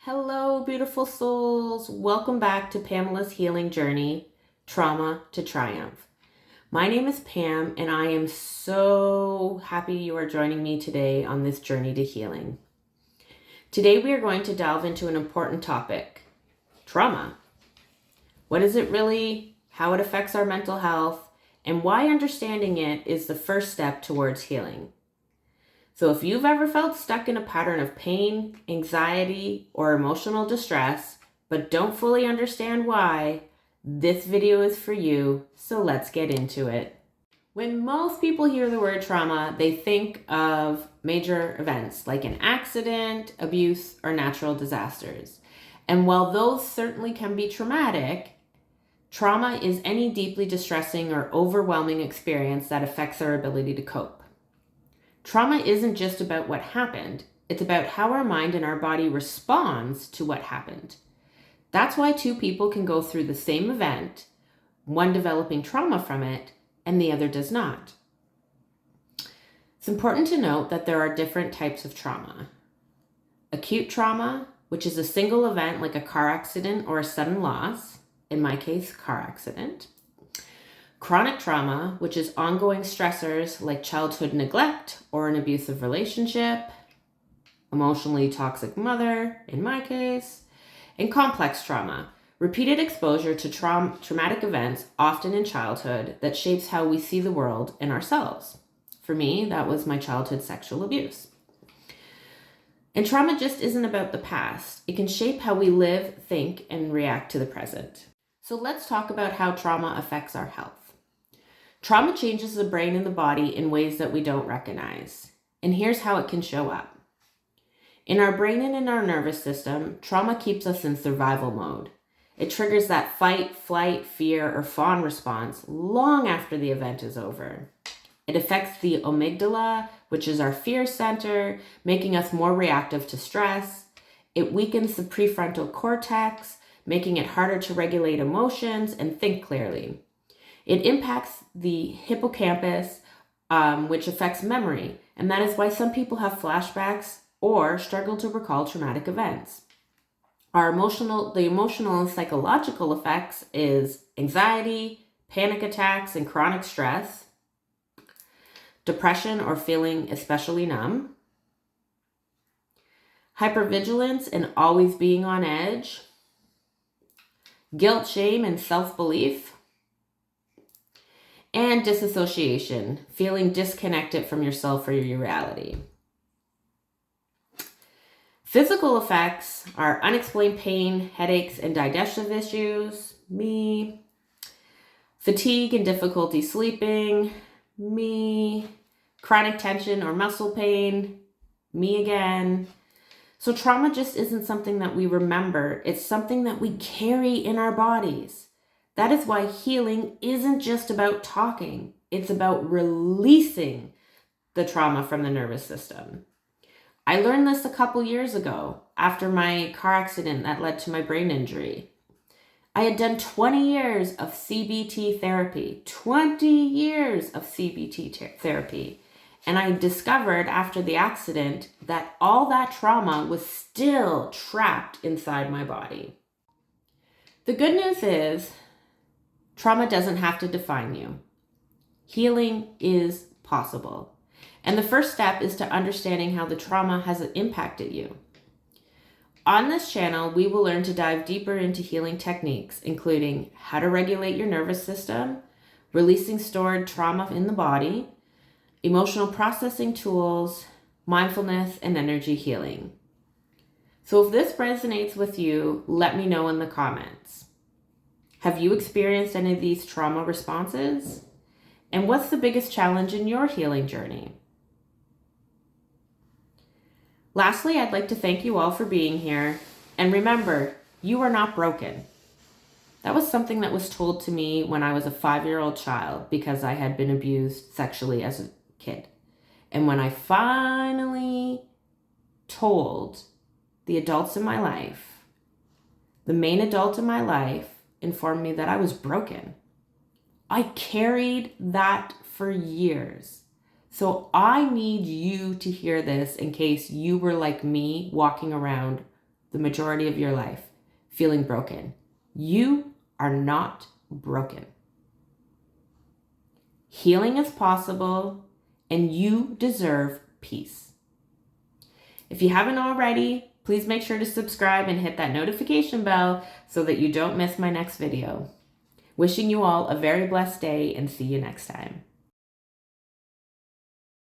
Hello, beautiful souls. Welcome back to Pamela's Healing Journey, Trauma to Triumph. My name is Pam, and I am so happy you are joining me today on this journey to healing. Today, we are going to delve into an important topic, trauma. What is it really, how it affects our mental health, and why understanding it is the first step towards healing. So if you've ever felt stuck in a pattern of pain, anxiety, or emotional distress, but don't fully understand why, this video is for you, so let's get into it. When most people hear the word trauma, they think of major events like an accident, abuse, or natural disasters. And while those certainly can be traumatic, trauma is any deeply distressing or overwhelming experience that affects our ability to cope. Trauma isn't just about what happened, it's about how our mind and our body responds to what happened. That's why two people can go through the same event, one developing trauma from it, and the other does not. It's important to note that there are different types of trauma. Acute trauma, which is a single event like a car accident or a sudden loss, in my case, car accident. Chronic trauma, which is ongoing stressors like childhood neglect or an abusive relationship, emotionally toxic mother, in my case, and complex trauma, repeated exposure to traumatic events, often in childhood, that shapes how we see the world and ourselves. For me, that was my childhood sexual abuse. And trauma just isn't about the past. It can shape how we live, think, and react to the present. So let's talk about how trauma affects our health. Trauma changes the brain and the body in ways that we don't recognize. And here's how it can show up. In our brain and in our nervous system, trauma keeps us in survival mode. It triggers that fight, flight, fear, or fawn response long after the event is over. It affects the amygdala, which is our fear center, making us more reactive to stress. It weakens the prefrontal cortex, making it harder to regulate emotions and think clearly. It impacts the hippocampus, which affects memory, and that is why some people have flashbacks or struggle to recall traumatic events. The emotional and psychological effects is anxiety, panic attacks, and chronic stress, depression or feeling especially numb, hypervigilance and always being on edge, guilt, shame, and self-belief, and disassociation, feeling disconnected from yourself or your reality. Physical effects are unexplained pain, headaches, and digestive issues, me. Fatigue and difficulty sleeping, me. Chronic tension or muscle pain, me again. So trauma just isn't something that we remember, it's something that we carry in our bodies. That is why healing isn't just about talking. It's about releasing the trauma from the nervous system. I learned this a couple years ago after my car accident that led to my brain injury. I had done 20 years of CBT therapy, 20 years of CBT therapy. And I discovered after the accident that all that trauma was still trapped inside my body. The good news is, trauma doesn't have to define you. Healing is possible. And the first step is to understanding how the trauma has impacted you. On this channel, we will learn to dive deeper into healing techniques, including how to regulate your nervous system, releasing stored trauma in the body, emotional processing tools, mindfulness, and energy healing. So if this resonates with you, let me know in the comments. Have you experienced any of these trauma responses? And what's the biggest challenge in your healing journey? Lastly, I'd like to thank you all for being here. And remember, you are not broken. That was something that was told to me when I was a 5-year-old child because I had been abused sexually as a kid. And when I finally told the adults in my life, the main adult in my life informed me that I was broken. I carried that for years. So I need you to hear this in case you were like me, walking around the majority of your life feeling broken. You are not broken. Healing is possible, and you deserve peace. If you haven't already, please make sure to subscribe and hit that notification bell so that you don't miss my next video. Wishing you all a very blessed day, and see you next time.